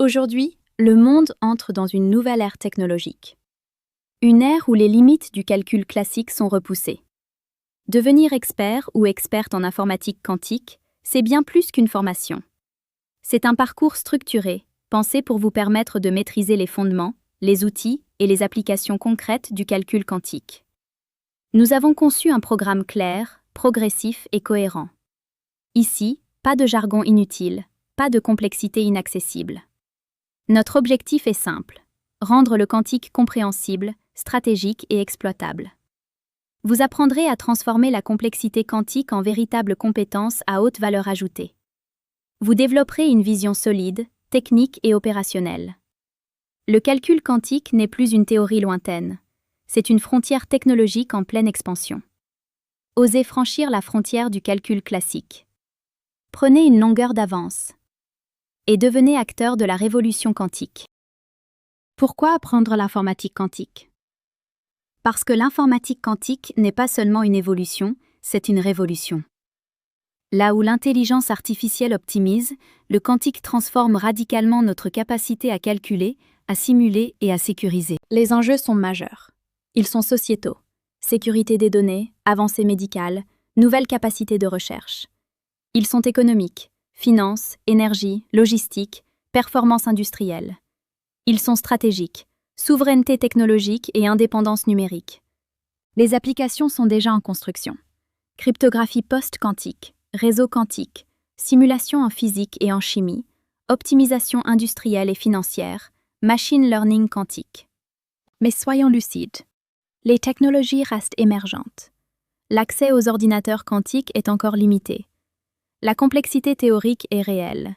Aujourd'hui, le monde entre dans une nouvelle ère technologique. Une ère où les limites du calcul classique sont repoussées. Devenir expert ou experte en informatique quantique, c'est bien plus qu'une formation. C'est un parcours structuré, pensé pour vous permettre de maîtriser les fondements, les outils et les applications concrètes du calcul quantique. Nous avons conçu un programme clair, progressif et cohérent. Ici, pas de jargon inutile, pas de complexité inaccessible. Notre objectif est simple, rendre le quantique compréhensible, stratégique et exploitable. Vous apprendrez à transformer la complexité quantique en véritable compétence à haute valeur ajoutée. Vous développerez une vision solide, technique et opérationnelle. Le calcul quantique n'est plus une théorie lointaine, c'est une frontière technologique en pleine expansion. Osez franchir la frontière du calcul classique. Prenez une longueur d'avance et devenez acteur de la révolution quantique. Pourquoi apprendre l'informatique quantique? Parce que l'informatique quantique n'est pas seulement une évolution, c'est une révolution. Là où l'intelligence artificielle optimise, le quantique transforme radicalement notre capacité à calculer, à simuler et à sécuriser. Les enjeux sont majeurs. Ils sont sociétaux. Sécurité des données, avancées médicales, nouvelles capacités de recherche. Ils sont économiques. Finance, énergie, logistique, performance industrielle. Ils sont stratégiques, souveraineté technologique et indépendance numérique. Les applications sont déjà en construction. Cryptographie post-quantique, réseau quantique, simulation en physique et en chimie, optimisation industrielle et financière, machine learning quantique. Mais soyons lucides. Les technologies restent émergentes. L'accès aux ordinateurs quantiques est encore limité. La complexité théorique est réelle,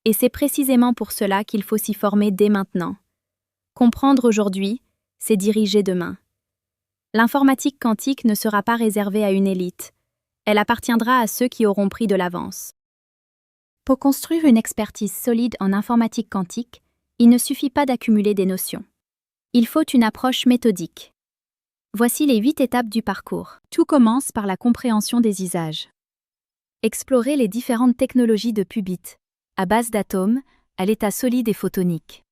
et c'est précisément pour cela qu'il faut s'y former dès maintenant. Comprendre aujourd'hui, c'est diriger demain. L'informatique quantique ne sera pas réservée à une élite, elle appartiendra à ceux qui auront pris de l'avance. Pour construire une expertise solide en informatique quantique, il ne suffit pas d'accumuler des notions. Il faut une approche méthodique. Voici les 8 étapes du parcours. Tout commence par la compréhension des usages. Explorer les différentes technologies de qubits, à base d'atomes, à l'état solide et photonique.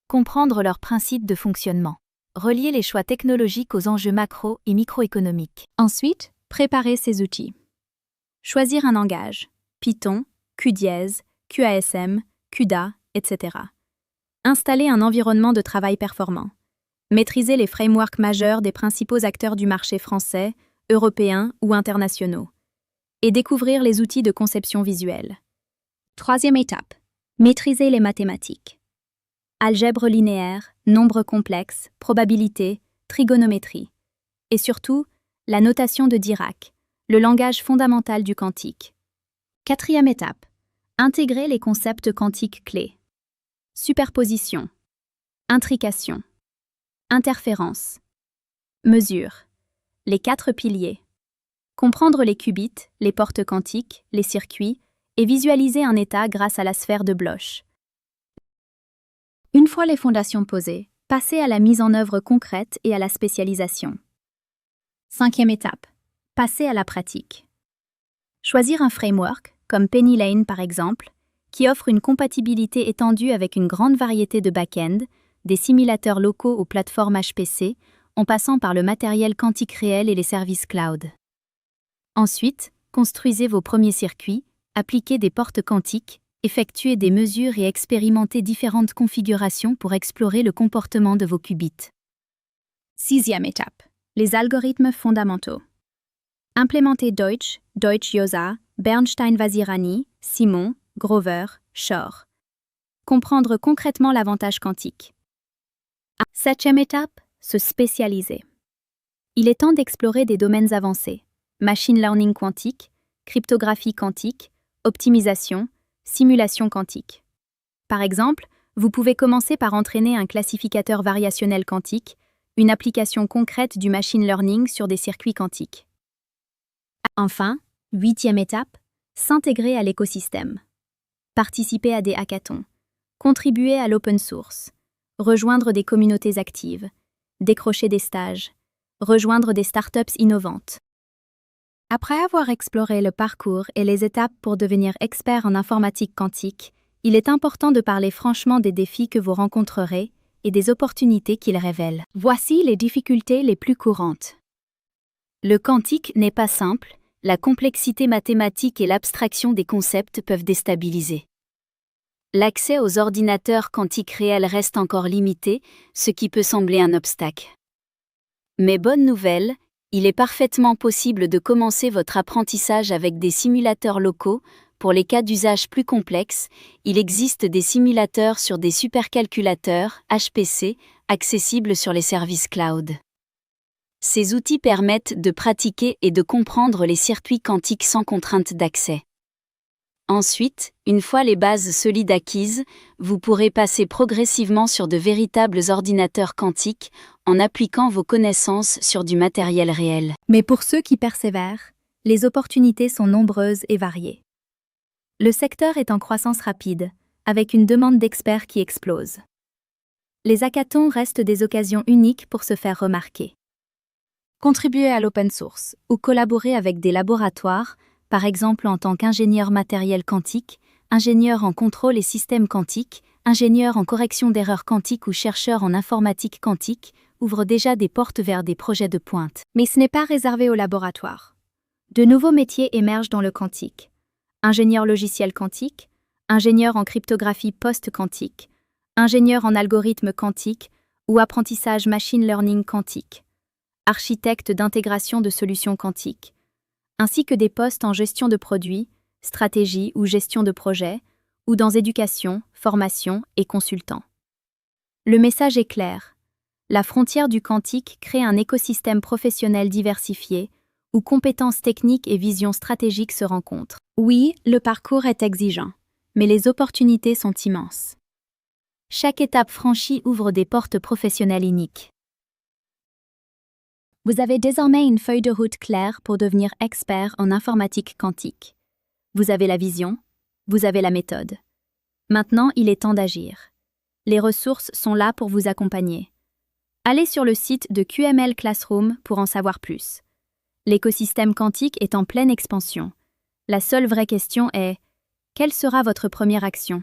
Comprendre leurs principes de fonctionnement. Relier les choix technologiques aux enjeux macro et microéconomiques. Ensuite, préparer ces outils. Choisir un langage, Python, QDiez, QASM, CUDA, etc. Installer un environnement de travail performant. Maîtriser les frameworks majeurs des principaux acteurs du marché français, européens ou internationaux. Et découvrir les outils de conception visuelle. Troisième étape, maîtriser les mathématiques. Algèbre linéaire, nombres complexes, probabilité, trigonométrie. Et surtout, la notation de Dirac, le langage fondamental du quantique. Quatrième étape, intégrer les concepts quantiques clés. Superposition, intrication, interférence, mesure, les 4 piliers. Comprendre les qubits, les portes quantiques, les circuits, et visualiser un état grâce à la sphère de Bloch. Une fois les fondations posées, passez à la mise en œuvre concrète et à la spécialisation. Cinquième étape, passer à la pratique. Choisir un framework, comme PennyLane par exemple, qui offre une compatibilité étendue avec une grande variété de back-end, des simulateurs locaux aux plateformes HPC, en passant par le matériel quantique réel et les services cloud. Ensuite, construisez vos premiers circuits, appliquez des portes quantiques, effectuez des mesures et expérimentez différentes configurations pour explorer le comportement de vos qubits. Sixième étape, les algorithmes fondamentaux. Implémentez Deutsch, Deutsch-Jozsa, Bernstein-Vazirani, Simon, Grover, Shor. Comprendre concrètement l'avantage quantique. Septième étape, se spécialiser. Il est temps d'explorer des domaines avancés. Machine learning quantique, cryptographie quantique, optimisation, simulation quantique. Par exemple, vous pouvez commencer par entraîner un classificateur variationnel quantique, une application concrète du machine learning sur des circuits quantiques. Enfin, 8e étape, s'intégrer à l'écosystème. Participer à des hackathons, contribuer à l'open source, rejoindre des communautés actives, décrocher des stages, rejoindre des startups innovantes. Après avoir exploré le parcours et les étapes pour devenir expert en informatique quantique, il est important de parler franchement des défis que vous rencontrerez et des opportunités qu'ils révèlent. Voici les difficultés les plus courantes. Le quantique n'est pas simple, la complexité mathématique et l'abstraction des concepts peuvent déstabiliser. L'accès aux ordinateurs quantiques réels reste encore limité, ce qui peut sembler un obstacle. Mais bonne nouvelle, il est parfaitement possible de commencer votre apprentissage avec des simulateurs locaux. Pour les cas d'usage plus complexes, il existe des simulateurs sur des supercalculateurs, HPC, accessibles sur les services cloud. Ces outils permettent de pratiquer et de comprendre les circuits quantiques sans contrainte d'accès. Ensuite, une fois les bases solides acquises, vous pourrez passer progressivement sur de véritables ordinateurs quantiques en appliquant vos connaissances sur du matériel réel. Mais pour ceux qui persévèrent, les opportunités sont nombreuses et variées. Le secteur est en croissance rapide, avec une demande d'experts qui explose. Les hackathons restent des occasions uniques pour se faire remarquer. Contribuer à l'open source ou collaborer avec des laboratoires, par exemple en tant qu'ingénieur matériel quantique, ingénieur en contrôle et système quantique, ingénieur en correction d'erreurs quantiques ou chercheur en informatique quantique, ouvre déjà des portes vers des projets de pointe. Mais ce n'est pas réservé aux laboratoires. De nouveaux métiers émergent dans le quantique. Ingénieur logiciel quantique, ingénieur en cryptographie post-quantique, ingénieur en algorithmes quantiques ou apprentissage machine learning quantique, architecte d'intégration de solutions quantiques, ainsi que des postes en gestion de produits, stratégie ou gestion de projet, ou dans éducation, formation et consultant. Le message est clair. La frontière du quantique crée un écosystème professionnel diversifié, où compétences techniques et vision stratégique se rencontrent. Oui, le parcours est exigeant, mais les opportunités sont immenses. Chaque étape franchie ouvre des portes professionnelles uniques. Vous avez désormais une feuille de route claire pour devenir expert en informatique quantique. Vous avez la vision, vous avez la méthode. Maintenant, il est temps d'agir. Les ressources sont là pour vous accompagner. Allez sur le site de QML Classroom pour en savoir plus. L'écosystème quantique est en pleine expansion. La seule vraie question est, quelle sera votre première action?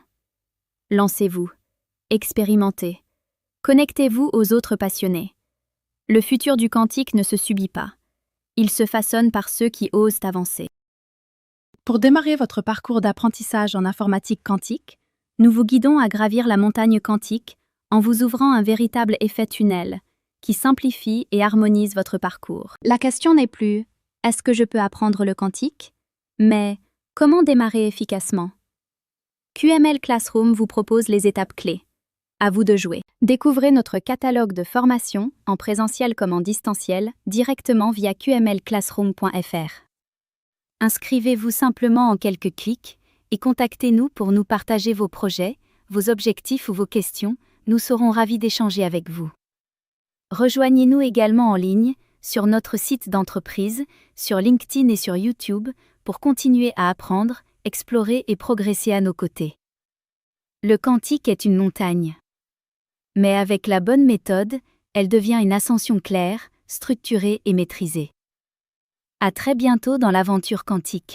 Lancez-vous. Expérimentez. Connectez-vous aux autres passionnés. Le futur du quantique ne se subit pas. Il se façonne par ceux qui osent avancer. Pour démarrer votre parcours d'apprentissage en informatique quantique, nous vous guidons à gravir la montagne quantique en vous ouvrant un véritable effet tunnel qui simplifie et harmonise votre parcours. La question n'est plus « Est-ce que je peux apprendre le quantique ?» mais « Comment démarrer efficacement ?» QML Classroom vous propose les étapes clés. À vous de jouer. Découvrez notre catalogue de formations, en présentiel comme en distanciel, directement via qmlclassroom.fr. Inscrivez-vous simplement en quelques clics et contactez-nous pour nous partager vos projets, vos objectifs ou vos questions, nous serons ravis d'échanger avec vous. Rejoignez-nous également en ligne, sur notre site d'entreprise, sur LinkedIn et sur YouTube, pour continuer à apprendre, explorer et progresser à nos côtés. Le quantique est une montagne. Mais avec la bonne méthode, elle devient une ascension claire, structurée et maîtrisée. À très bientôt dans l'aventure quantique.